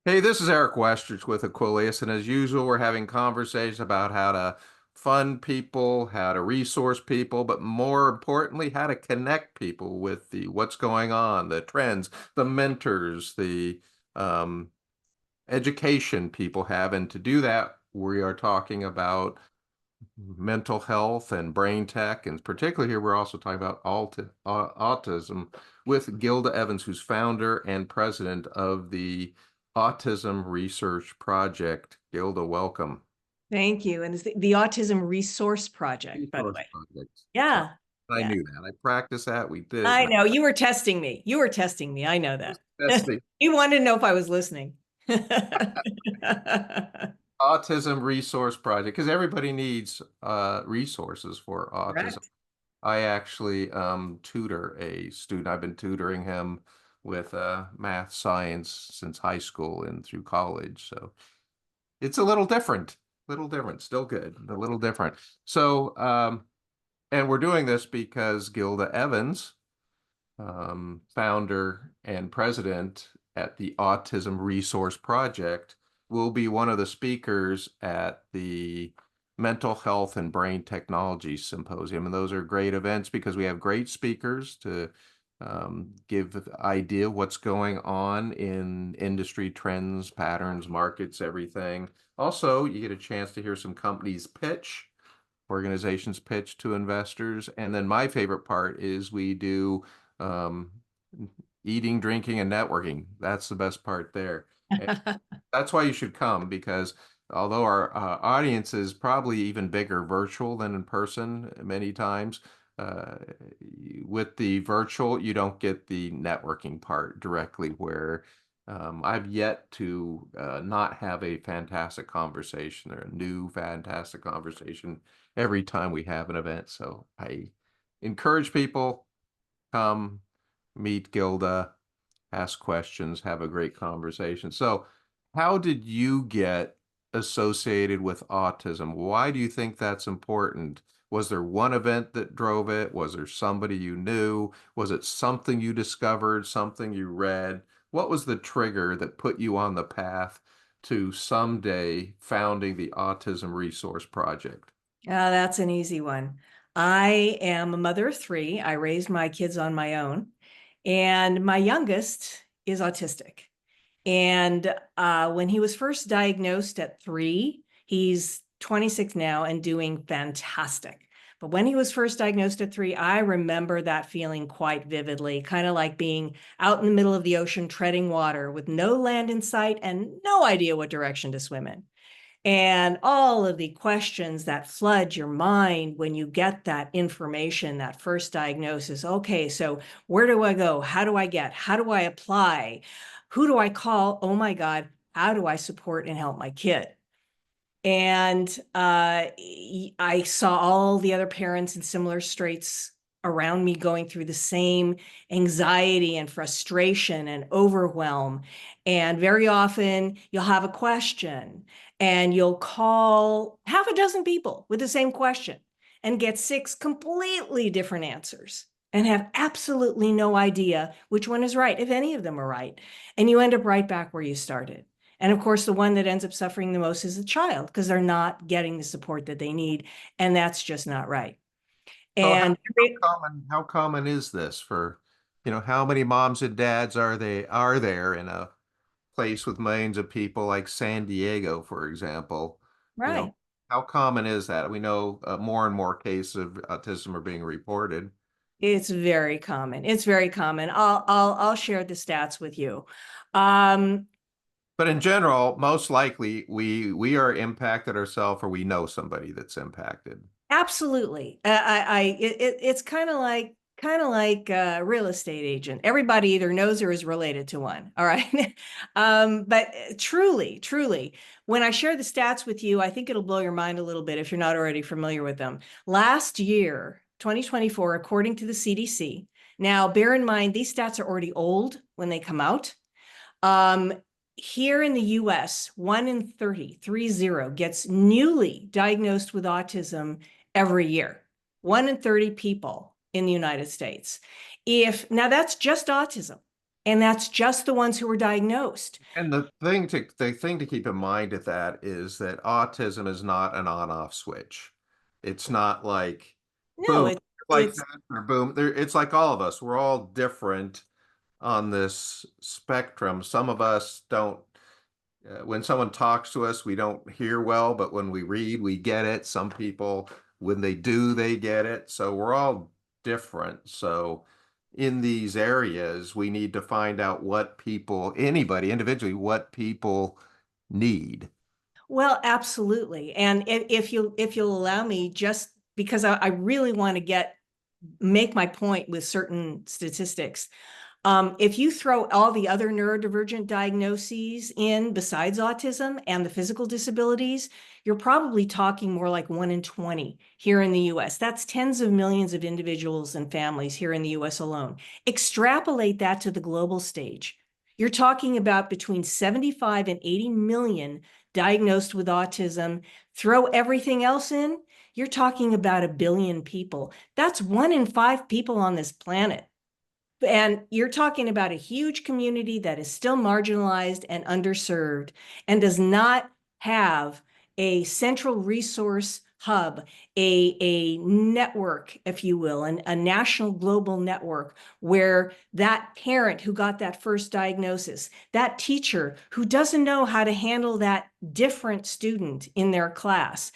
Hey, this is Eric Westrich with Aquilius, and as usual, we're having conversations about how to fund people, how to resource people, but more importantly, how to connect people with the what's going on, the trends, the mentors, the um, education people have. And to do that, we are talking about mental health and brain tech, and particularly here, we're also talking about autism with Gilda Evans, who's founder and president of the Autism Research Project. Gilda, welcome. Thank you. And it's the Autism Resource Project, by the Resource way. Project. Sorry, Yeah. I Yeah. knew that. I practiced that. We did it. I And know. You were testing me. You were testing me. I know that. that's the You wanted to know if I was listening. Autism Resource Project because everybody needs resources for autism. Correct. I actually tutor a student. I've been tutoring him with math, science since high school and through college. So it's a little different, still good, a little different. So, and we're doing this because Gilda Evans, founder and president at the Autism Resource Project, will be one of the speakers at the Mental Health and Brain Technology Symposium. And those are great events because we have great speakers to give the idea what's going on in industry trends, patterns, markets, everything. Also, you get a chance to hear some companies pitch, organizations pitch to investors. And then my favorite part is we do um, eating, drinking, and networking. That's the best part there. And that's why you should come because although our audience is probably even bigger virtual than in person many times, uh, with the virtual, you don't get the networking part directly where I've yet to not have a fantastic conversation or a new fantastic conversation every time we have an event. So I encourage people, come meet Gilda, ask questions, have a great conversation. So, how did you get associated with autism? Why do you think that's important? Was there one event that drove it? Was there somebody you knew? Was it something you discovered, something you read? What was the trigger that put you on the path to someday founding the Autism Resource Project? That's an easy one. I am a mother of three. I raised my kids on my own, and my youngest is autistic. And when he was first diagnosed at 3, he's 26 now and doing fantastic. But when he was first diagnosed at 3, I remember that feeling quite vividly, kind of like being out in the middle of the ocean, treading water with no land in sight and no idea what direction to swim in. And all of the questions that flood your mind when you get that information, that first diagnosis. Okay, so where do I go? How do I get? How do I apply? Who do I call? Oh my God, how do I support and help my kid? And I saw all the other parents in similar straits around me going through the same anxiety and frustration and overwhelm. And very often you'll have a question and you'll call half a dozen people with the same question and get 6 completely different answers and have absolutely no idea which one is right, if any of them are right. And you end up right back where you started. And of course, the one that ends up suffering the most is the child because they're not getting the support that they need. And that's just not right. So And how common is this for, how many moms and dads are there in a place with millions of people like San Diego, for example? You know, right. how common is that? We know more and more cases of autism are being reported. It's very common. It's very common. I'll share the stats with you. Um, But in general, most likely we are impacted ourselves or we know somebody that's impacted. Absolutely. It's kind of like a real estate agent. Everybody either knows or is related to one. All right. But truly, when I share the stats with you, I think it'll blow your mind a little bit if you're not already familiar with them. Last year, 2024, according to the CDC. Now, bear in mind, these stats are already old when they come out. Um, Here in the US, 1 in 30 gets newly diagnosed with autism every year. 1 in 30 people in the United States. If now that's just autism. And that's just the ones who were diagnosed. And the thing to keep in mind at that is that autism is not an on-off switch. It's not like No, boom, like it's that or boom. It's like all of us. We're all different on this spectrum. Some of us don't when someone talks to us, we don't hear well, but when we read, we get it. Some people, when they do, they get it. So we're all different. So in these areas, we need to find out what people, anybody individually, what people need. well, absolutely. And if you'll allow me, just because I really want to make my point with certain statistics. If you throw all the other neurodivergent diagnoses in besides autism and the physical disabilities, you're probably talking more like 1 in 20 here in the US. That's tens of millions of individuals and families here in the US alone. Extrapolate that to the global stage. You're talking about between 75 and 80 million diagnosed with autism. Throw everything else in, you're talking about 1 billion people. That's 1 in 5 people on this planet. And you're talking about a huge community that is still marginalized and underserved and does not have a central resource hub, a network, if you will, a national global network where that parent who got that first diagnosis, that teacher who doesn't know how to handle that different student in their class,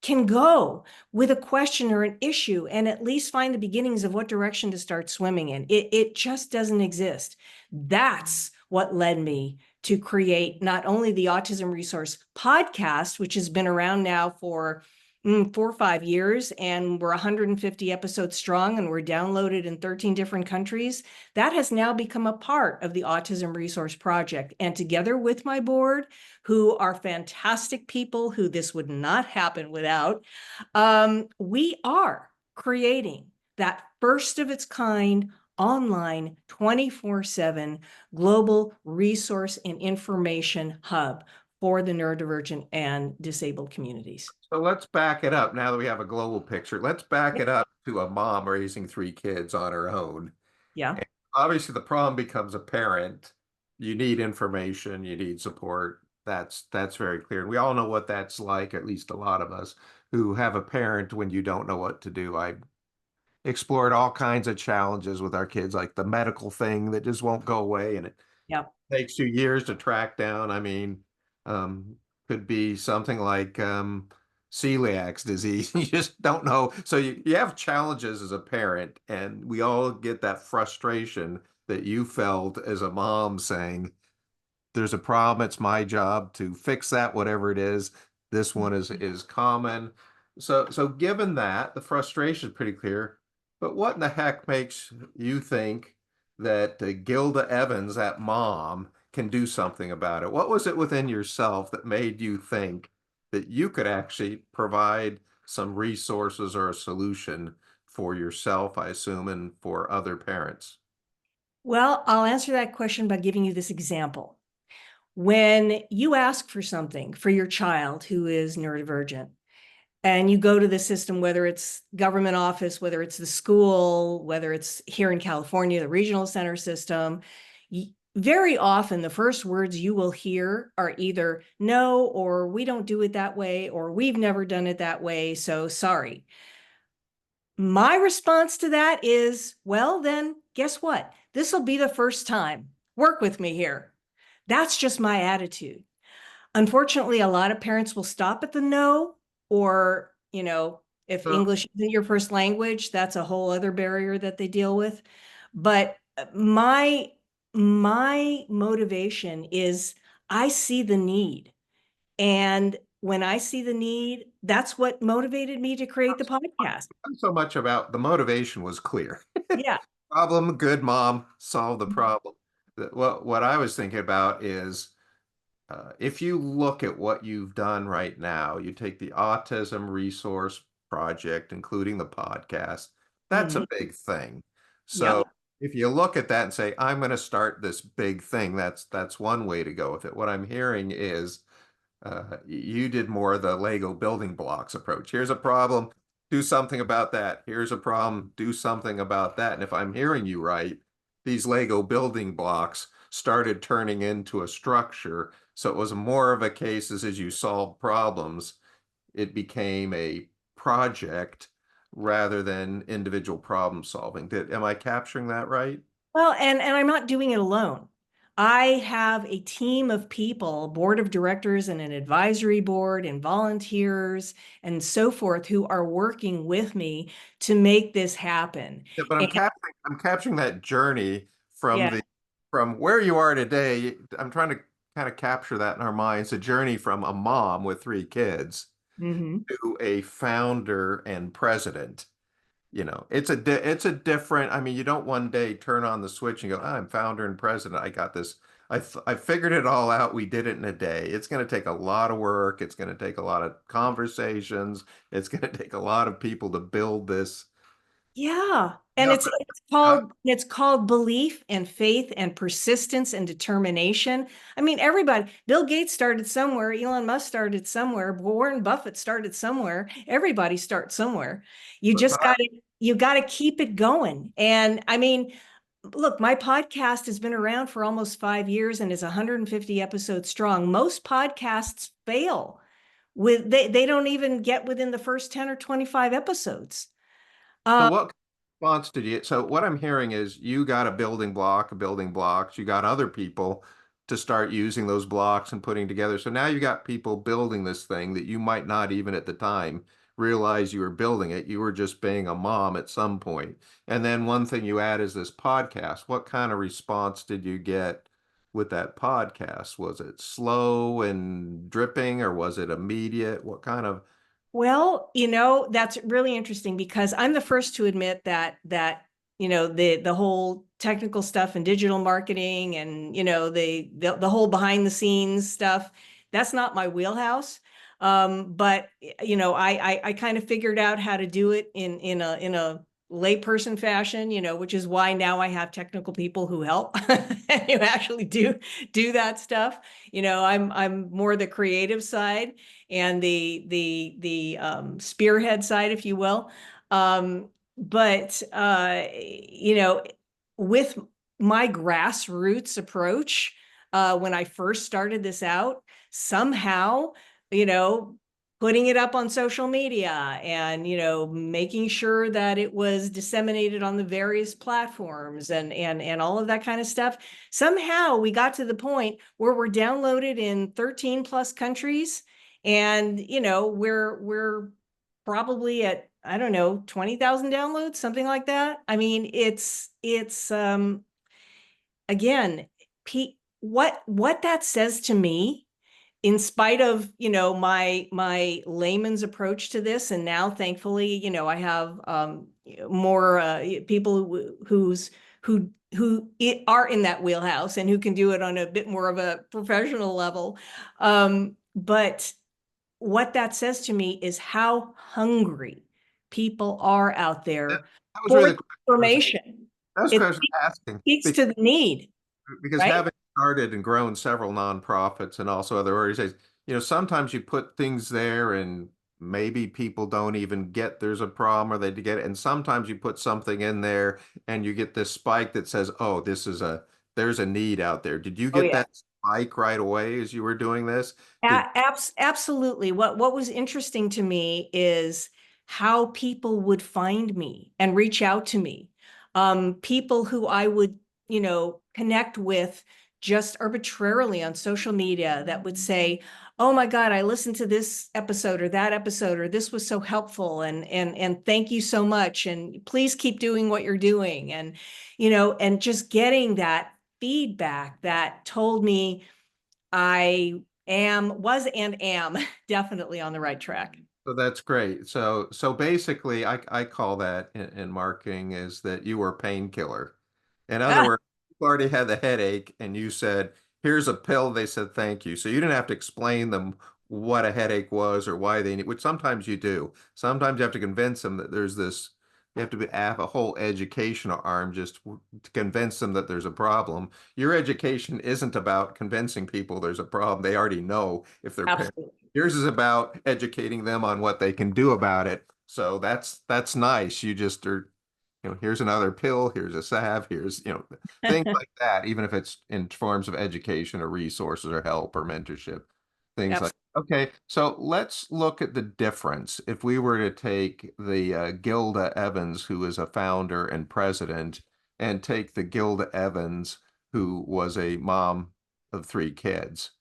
can go with a question or an issue and at least find the beginnings of what direction to start swimming in. It just doesn't exist. That's what led me to create not only the Autism Resource Podcast, which has been around now for 4 or 5 years, and we're 150 episodes strong, and we're downloaded in 13 different countries. That has now become a part of the Autism Resource Project. And together with my board, who are fantastic people who this would not happen without, we are creating that first of its kind online 24/7 global resource and information hub for the neurodivergent and disabled communities. So let's back it up now that we have a global picture. Let's back Yeah. it up to a mom raising three kids on her own. Yeah. And obviously, the problem becomes apparent. You need information, you need support. That's very clear. And we all know what that's like, at least a lot of us who have a parent when you don't know what to do. I explored all kinds of challenges with our kids, like the medical thing that just won't go away, and it Yeah. takes you years to track down. I mean, could be something like celiac disease. You just don't know. So you have challenges as a parent, and we all get that frustration that you felt as a mom saying, there's a problem. It's my job to fix that, whatever it is. This one is common. So given that, the frustration is pretty clear. But what in the heck makes you think that Gilda Evans, that mom, can do something about it? What was it within yourself that made you think that you could actually provide some resources or a solution for yourself, I assume, and for other parents? Well, I'll answer that question by giving you this example. When you ask for something for your child who is neurodivergent, and you go to the system, whether it's government office, whether it's the school, whether it's here in California, the regional center system, very often the first words you will hear are either no, or we don't do it that way, or we've never done it that way, so sorry. My response to that is, well, then guess what? This will be the first time. Work with me here. That's just my attitude. Unfortunately, a lot of parents will stop at the no, or, if So English isn't your first language, that's a whole other barrier that they deal with. But my motivation is I see the need. And when I see the need, that's what motivated me to create the podcast. not so much about the motivation was clear. Yeah. Problem, good mom, solve the problem. What I was thinking about is if you look at what you've done right now, you take the Autism Resource Project, including the podcast, that's Mhm. a big thing. So Yep. if you look at that and say, I'm going to start this big thing, that's one way to go with it. What I'm hearing is you did more of the Lego building blocks approach. Here's a problem, do something about that. Here's a problem, do something about that. And if I'm hearing you right, these Lego building blocks started turning into a structure. So it was more of a case as you solve problems, it became a project rather than individual problem solving. Am I capturing that right? Well, and I'm not doing it alone. I have a team of people, board of directors and an advisory board and volunteers and so forth who are working with me to make this happen. Yeah, but And I'm capturing that journey from yeah. the from where you are today. I'm trying to kind of capture that in our minds, a journey from a mom with three kids Mhm. to a founder and president. It's a different, I mean, you don't one day turn on the switch and go, I'm founder and president. I got this. I figured it all out. We did it in a day. It's going to take a lot of work. It's going to take a lot of conversations. It's going to take a lot of people to build this. Yeah. And Yeah, uh, it's called belief and faith and persistence and determination. I mean, everybody, Bill Gates started somewhere, Elon Musk started somewhere, Warren Buffett started somewhere. Everybody starts somewhere. You but, just got to keep it going. And I mean, look, my podcast has been around for almost 5 years and is 150 episodes strong. Most podcasts fail with they don't even get within the first 10 or 25 episodes. So Uh, what response did you? So what I'm hearing is you got a building block, a building blocks. You got other people to start using those blocks and putting together. So now you got people building this thing that you might not even at the time realize you were building it. You were just being a mom at some point. And then one thing you add is this podcast. What kind of response did you get with that podcast? Was it slow and dripping or was it immediate? What kind of Well, that's really interesting because I'm the first to admit that the whole technical stuff and digital marketing and the whole behind the scenes stuff, that's not my wheelhouse. But I kind of figured out how to do it in a layperson fashion, which is why now I have technical people who help and who actually do that stuff. I'm more the creative side and the spearhead side, if you will. But with my grassroots approach, when I first started this out, somehow, you know, putting it up on social media and making sure that it was disseminated on the various platforms and all of that kind of stuff, somehow we got to the point where we're downloaded in 13 plus countries, and we're probably at, I don't know, 20,000 downloads, something like that. I mean, it's again, what that says to me, in spite of my layman's approach to this, and now thankfully I have more people who are in that wheelhouse and who can do it on a bit more of a professional level. But what that says to me is how hungry people are out that, there that was for really the the question I was information. that was the It question I was asking. speaks to the need, Because right? having started and grown several nonprofits and also other organizations, sometimes you put things there and maybe people don't even get there's a problem or they get it. And sometimes you put something in there and you get this spike that says, oh, there's a need out there. Did you Oh get yeah. that spike right away as you were doing this? Did Absolutely. What was interesting to me is how people would find me and reach out to me. People who I would, connect with just arbitrarily on social media that would say, "Oh my God, I listened to this episode or that episode, or this was so helpful, and thank you so much, and please keep doing what you're doing." And just getting that feedback that told me was and am definitely on the right track. So that's great. So basically, I call that in marketing is that you were a painkiller. In other Ah, words, you already had the headache and you said, here's a pill. They said, thank you. So you didn't have to explain them what a headache was or why they need, which sometimes you do. Sometimes you have to convince them that you have to have a whole educational arm just to convince them that there's a problem. Your education isn't about convincing people there's a problem. They already know if they're parents. absolutely. Yours is about educating them on what they can do about it. So that's nice. You just are. here's another pill, here's a salve, here's, things like that, even if it's in forms of education or resources or help or mentorship, things like, Absolutely. okay, so let's look at the difference. If we were to take the Gilda Evans, who is a founder and president, and take the Gilda Evans, who was a mom of three kids.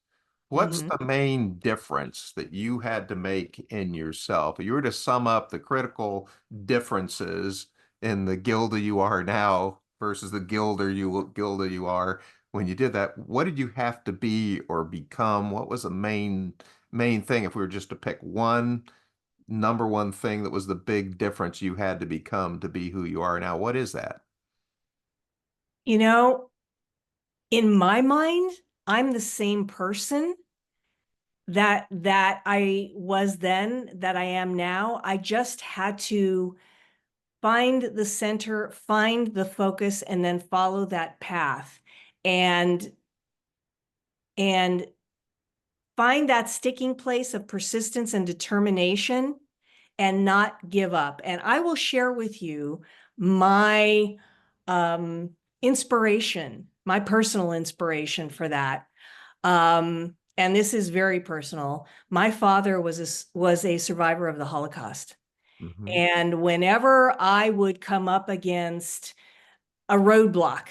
What's Hmm. the main difference that you had to make in yourself? If you were to sum up the critical differences in the Gilda you are now versus the Gilda you are when you did that, what did you have to be or become? What was the main thing if we were just to pick one number one thing that was the big difference you had to become to be who you are now? What is that? You know, in my mind, I'm the same person that I was then, that I am now. I just had to find the center, find the focus, and then follow that path. And and find that sticking place of persistence and determination and not give up. And I will share with you my inspiration, my personal inspiration for that. And this is very personal. My father was a survivor of the Holocaust. Hmm. And whenever I would come up against a roadblock,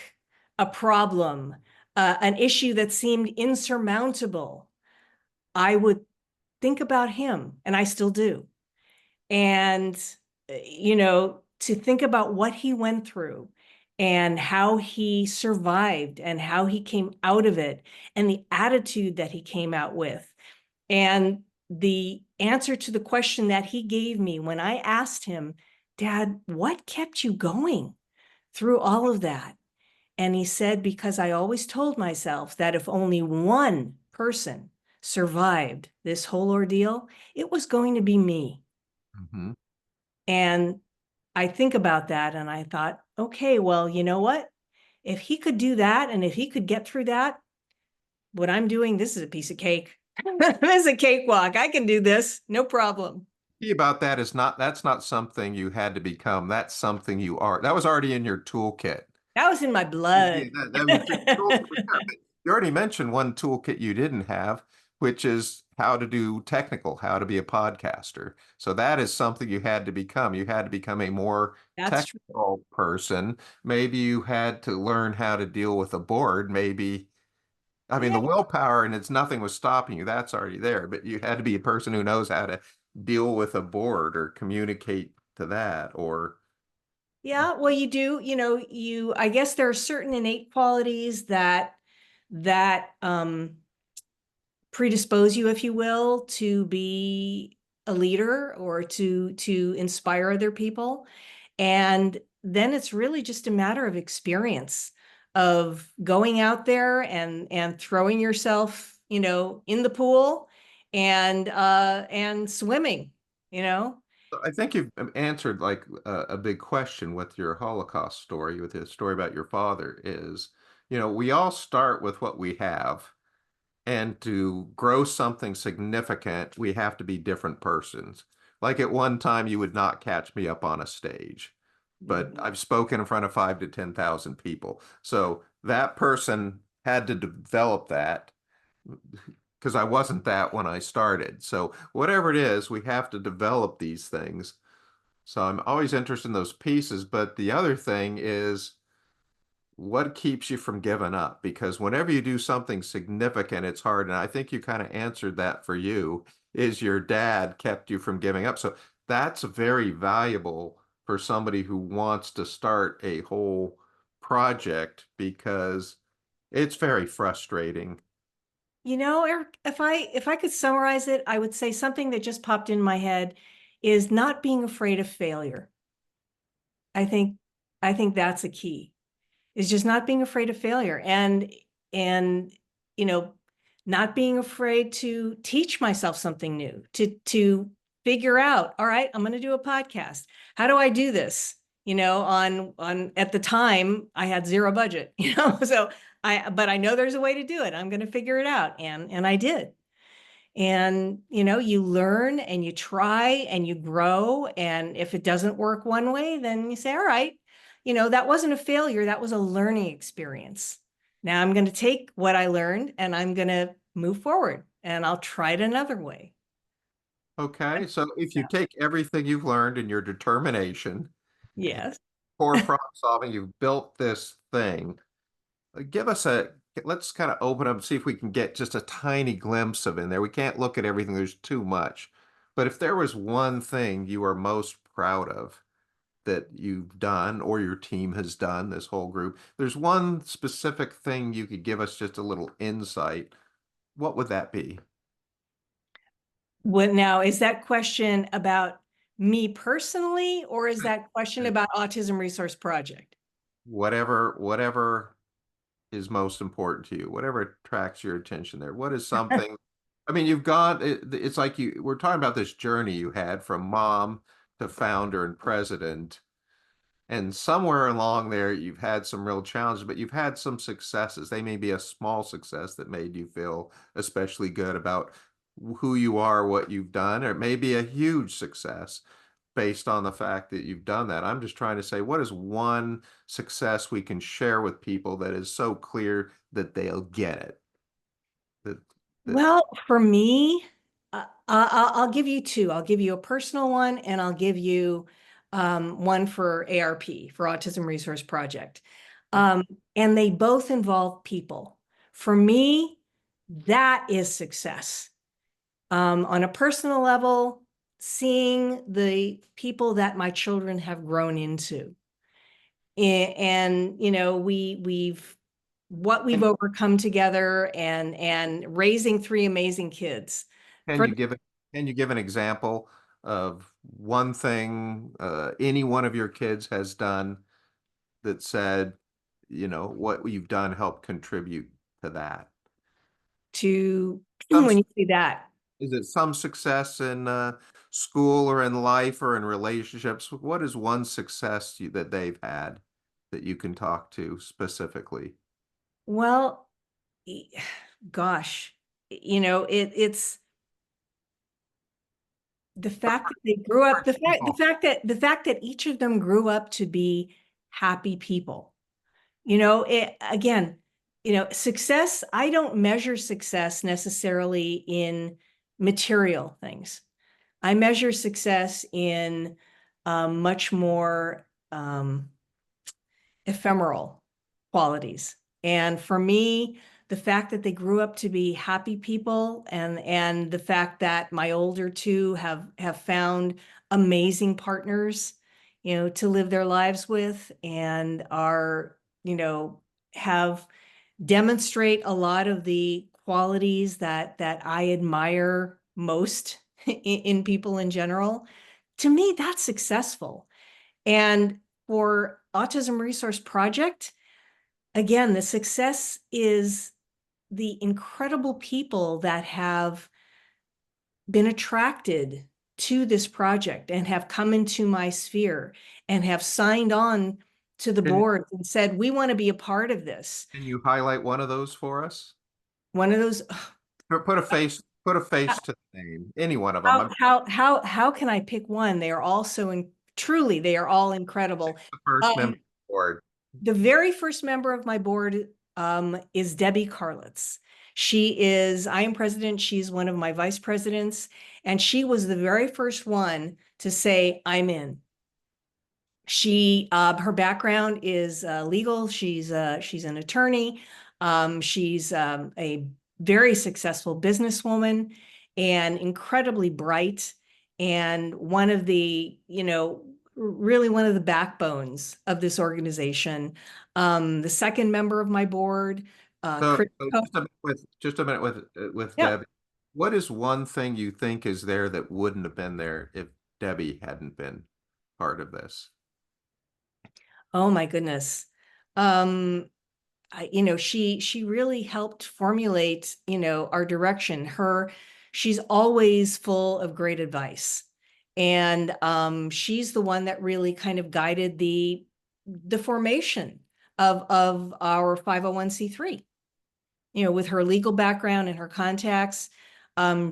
a problem, an issue that seemed insurmountable, I would think about him, and I still do. And, to think about what he went through and how he survived and how he came out of it and the attitude that he came out with. And the answer to the question that he gave me when I asked him, Dad, what kept you going through all of that? And he said, because I always told myself that if only one person survived this whole ordeal, it was going to be me. Hmm. And I think about that and I thought, okay, well, you know what? If he could do that and if he could get through that, what I'm doing, this is a piece of cake. This is a cakewalk. I can do this, no problem. Key about that is that's not something you had to become. That's something you are. That was already in your toolkit. That was in my Yeah, blood. that was your toolkit was there. But you already mentioned one toolkit you didn't have, which is how to do technical, how to be a podcaster. So that is something you had to become. You had to become a more That's true. technical person. Maybe you had to learn how to deal with a board. Maybe, I mean, Yeah. the willpower and it's nothing was stopping you. That's already there. But you had to be a person who knows how to deal with a board or communicate to that or Yeah, well, you do, I guess there are certain innate qualities that predispose you, if you will, to be a leader or to inspire other people. And then it's really just a matter of experience of going out there and throwing yourself, in the pool and swimming, you know. I think you've answered like a big question with your Holocaust story, with his story about your father is, we all start with what we have, and to grow something significant, we have to be different persons. Like at one time, you would not catch me up on a stage, but Mhm. I've spoken in front of 5 to 10,000 people. So that person had to develop that because I wasn't that when I started. So whatever it is, we have to develop these things. So I'm always interested in those pieces. But the other thing is what keeps you from giving up? Because whenever you do something significant, it's hard. And I think you kind of answered that for you, is your dad kept you from giving up. So that's very valuable for somebody who wants to start a whole project because it's very frustrating. Eric, if I could summarize it, I would say something that just popped in my head is not being afraid of failure. I think I think that's a key. Is just not being afraid of failure and you know not being afraid to teach myself something new, to figure out, all right, I'm going to do a podcast. How do I do this? On at the time I had zero budget, so but I know there's a way to do it. I'm going to figure it out, and I did. And you learn and you try and you grow, and if it doesn't work one way, then you say, all right, that wasn't a failure. That was a learning experience. Now I'm going to take what I learned and I'm going to move forward and I'll try it another way. Okay, so if you take everything you've learned and your determination, Yes. core problem solving, you've built this thing. Give us let's kind of open up and see if we can get just a tiny glimpse of in there. We can't look at everything, there's too much. But if there was one thing you are most proud of that you've done or your team has done, this whole group, there's one specific thing you could give us just a little insight. What would that be? What now, is that question about me personally, or is that question about Autism Resource Project? Whatever is most important to you, whatever attracts your attention there. What is something, I mean, it's like we're talking about this journey you had from mom to founder and president. And somewhere along there, you've had some real challenges, but you've had some successes. They may be a small success that made you feel especially good about who you are, what you've done, or it may be a huge success based on the fact that you've done that. I'm just trying to say, what is one success we can share with people that is so clear that they'll get it? That that Well, for me, I'll give you two. I'll give you a personal one and I'll give you one for ARP, for Autism Resource Project. Um, and they both involve people. For me, that is success. On a personal level, seeing the people that my children have grown into. And we've what we've can, overcome together and raising three amazing kids. can For you give it? Can you give an example of one thing any one of your kids has done that said, what you've done helped contribute to that? to Some, when you see that. is it some success in school or in life or in relationships? What is one success that they've had that you can talk to specifically? Well, e- gosh, it's the fact that they grew up, the fact that each of them grew up to be happy people. Again, success, I don't measure success necessarily in material things. I measure success in much more ephemeral qualities. And for me, the fact that they grew up to be happy people and the fact that my older two have found amazing partners, to live their lives with and are, have demonstrate a lot of the qualities that I admire most in people in general. To me, that's successful. And for Autism Resource Project, again, the success is the incredible people that have been attracted to this project and have come into my sphere and have signed on to the Can, board and said, we want to be a part of this. can you highlight one of those for us? One of those, Put a face to the name. Any one of them. how can I pick one? They are all truly, they are all incredible. The first member of Um, the board. the very first member of my board is Debbie Karlitz. I am president, she's one of my vice presidents, and she was the very first one to say, I'm in. Her background is legal. She's an attorney. She's a very successful businesswoman and incredibly bright, and really one of the backbones of this organization. The second member of my board, So, Chris. just a minute with Yeah. Debbie. What is one thing you think is there that wouldn't have been there if Debbie hadn't been part of this? Oh my goodness. Um, she really helped formulate, our direction. She's always full of great advice. And she's the one that really kind of guided the formation of our 501(c)(3. With her legal background and her contacts,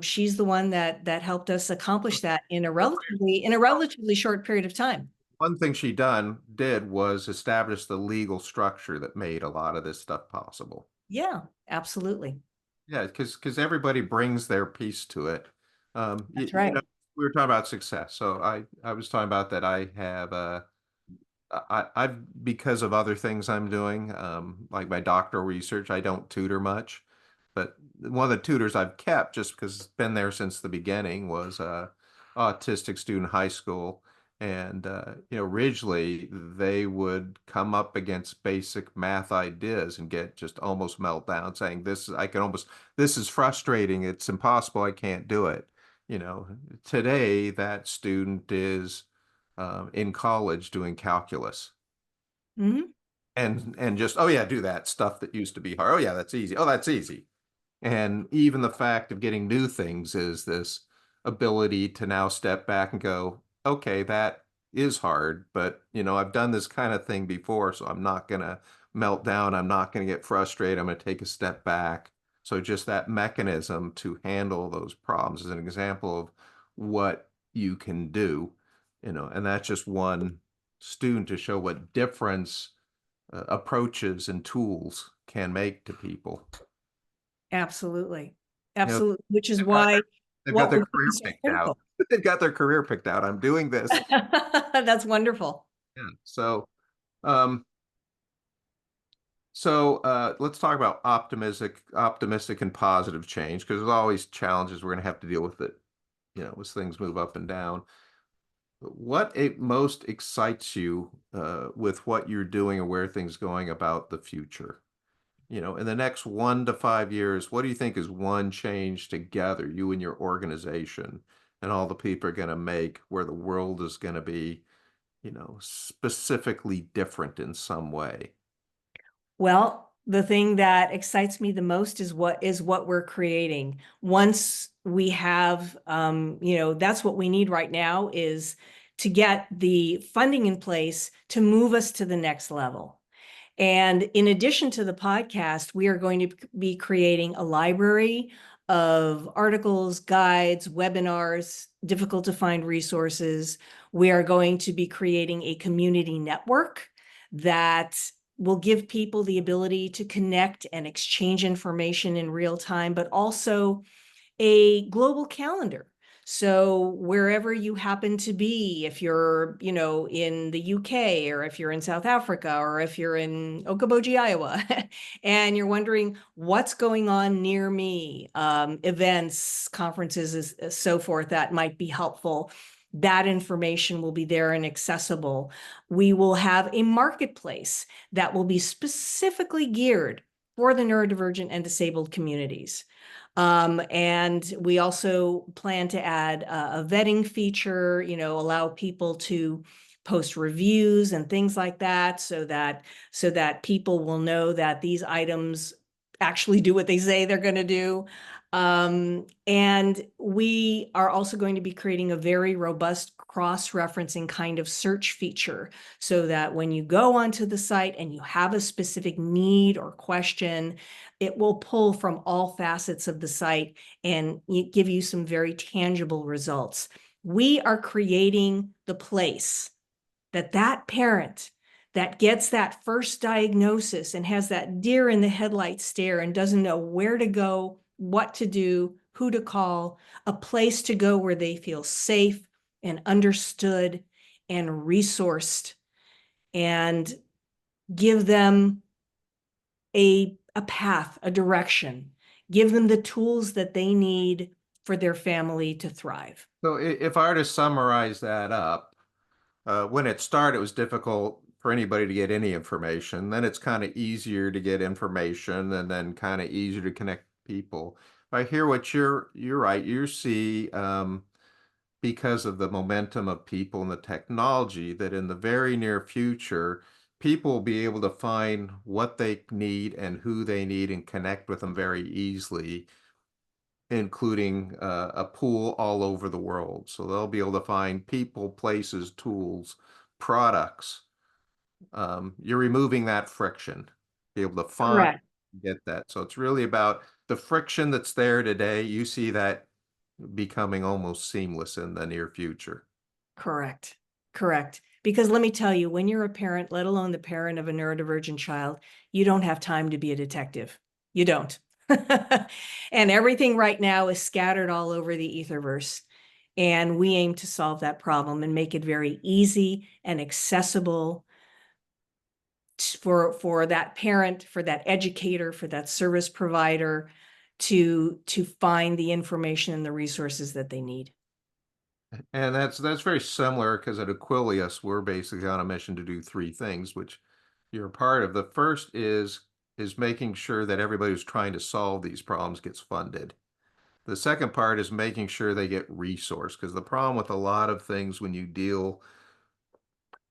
she's the one that helped us accomplish that in a relatively short period of time. one thing she did was establish the legal structure that made a lot of this stuff possible. Yeah, absolutely. Yeah, because everybody brings their piece to it. That's You know, right. we were talking about success. So I was talking about that I have I've because of other things I'm doing, like my doctoral research, I don't tutor much. But one of the tutors I've kept, just because it's been there since the beginning, was a autistic student in high school. And originally they would come up against basic math ideas and get just almost meltdown, saying, this is frustrating, it's impossible, I can't do it. Today that student is in college doing calculus Hmm. and just, oh yeah, do that stuff that used to be hard. Oh yeah, that's easy. Oh, that's easy. And even the fact of getting new things is this ability to now step back and go, okay, that is hard, but I've done this kind of thing before, so I'm not gonna melt down. I'm not gonna get frustrated. I'm gonna take a step back. So just that mechanism to handle those problems is an example of what you can do, and that's just one student to show what difference approaches and tools can make to people. Absolutely. You know, Absolutely. Which is they've got why they've got what their we're doing career is so picked out. critical. They've got their career picked out. I'm doing this. That's wonderful. Yeah. Um, let's talk about optimistic and positive change because there's always challenges we're going to have to deal with it, as things move up and down. What most excites you with what you're doing and where things going about the future? In the next 1 to 5 years, what do you think is one change together, you and your organization and all the people are going to make where the world is going to be, specifically different in some way? Well, the thing that excites me the most is what we're creating. Once we have, that's what we need right now is to get the funding in place to move us to the next level. And in addition to the podcast, we are going to be creating a library of articles, guides, webinars, difficult to find resources. We are going to be creating a community network that will give people the ability to connect and exchange information in real time, but also a global calendar. So wherever you happen to be, if you're, in the UK or if you're in South Africa or if you're in Okoboji, Iowa, and you're wondering what's going on near me, events, conferences, so forth that might be helpful. That information will be there and accessible. We will have a marketplace that will be specifically geared for the neurodivergent and disabled communities. And we also plan to add a vetting feature, allow people to post reviews and things like that so that people will know that these items actually do what they say they're going to do. And we are also going to be creating a very robust cross-referencing kind of search feature so that when you go onto the site and you have a specific need or question, it will pull from all facets of the site and give you some very tangible results. We are creating the place that parent that gets that first diagnosis and has that deer in the headlight stare and doesn't know where to go, what to do, who to call, a place to go where they feel safe and understood and resourced, and give them a path, a direction, give them the tools that they need for their family to thrive. So if I were to summarize that up, when it started, it was difficult for anybody to get any information. Then it's kind of easier to get information and then kind of easier to connect people. I hear what you're right. You see, because of the momentum of people and the technology, that in the very near future, people will be able to find what they need and who they need and connect with them very easily, including a pool all over the world. So they'll be able to find people, places, tools, products. You're removing that friction, be able to find, Correct. get that. So it's really about the friction that's there today. You see that becoming almost seamless in the near future. Correct. Correct. Because let me tell you, when you're a parent, let alone the parent of a neurodivergent child, you don't have time to be a detective. You don't. And everything right now is scattered all over the etherverse. And we aim to solve that problem and make it very easy and accessible for that parent, for that educator, for that service provider to find the information and the resources that they need. And that's very similar because at Aquilius, we're basically on a mission to do three things, which you're a part of. The first is making sure that everybody who's trying to solve these problems gets funded. The second part is making sure they get resource, because the problem with a lot of things when you deal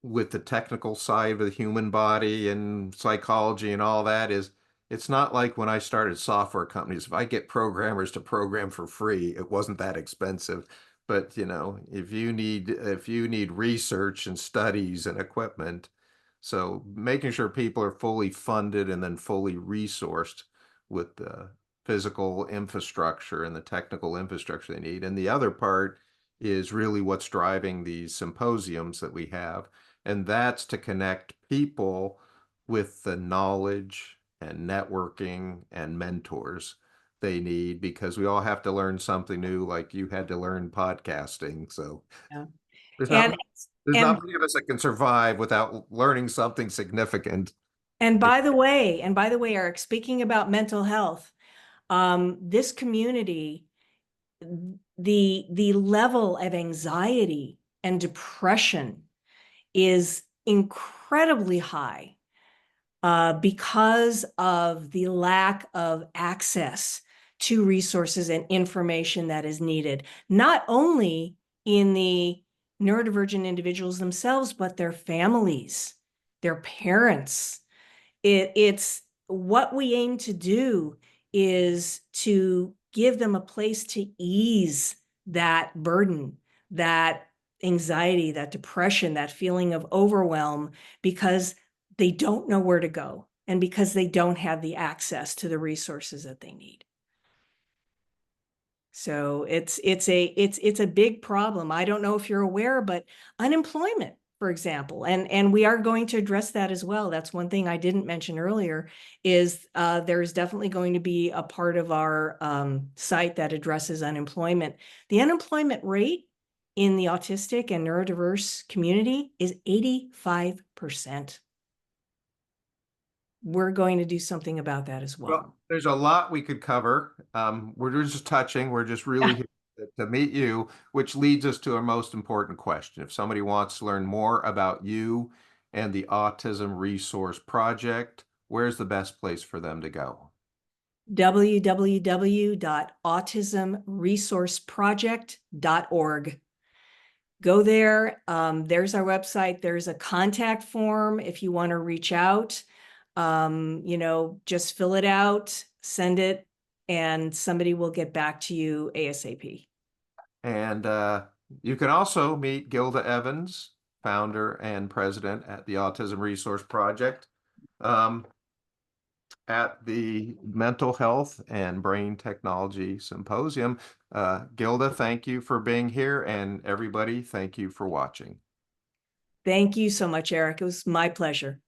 with the technical side of the human body and psychology and all that is it's not like when I started software companies. If I get programmers to program for free, it wasn't that expensive. But you know, if you need research and studies and equipment, so making sure people are fully funded and then fully resourced with the physical infrastructure and the technical infrastructure they need. And the other part is really what's driving these symposiums that we have, and that's to connect people with the knowledge and networking and mentors they need, because we all have to learn something new, like you had to learn podcasting. So Yeah. there's not And there's and not many of us that can survive without learning something significant. and by the way, Eric, speaking about mental health, this community, the level of anxiety and depression is incredibly high because of the lack of access to resources and information that is needed, not only in the neurodivergent individuals themselves, but their families, their parents. It's what we aim to do is to give them a place to ease that burden, that anxiety, that depression, that feeling of overwhelm, because they don't know where to go and because they don't have the access to the resources that they need. So it's a big problem. I don't know if you're aware, but unemployment, for example, and we are going to address that as well. That's one thing I didn't mention earlier, is there's definitely going to be a part of our site that addresses unemployment. The unemployment rate in the autistic and neurodiverse community is 85%. We're going to do something about that as well. Well, there's a lot we could cover. We're just touching. We're just really here to meet you, which leads us to our most important question. If somebody wants to learn more about you and the Autism Resource Project, where's the best place for them to go? www.autismresourceproject.org. Go there. There's our website. There's a contact form if you want to reach out. Just fill it out, send it, and somebody will get back to you ASAP. And you can also meet Gilda Evans, founder and president at the Autism Resource Project, um, at the Mental Health and Brain Technology Symposium. Gilda, thank you for being here, and everybody, thank you for watching. Thank you so much, Eric. It was my pleasure.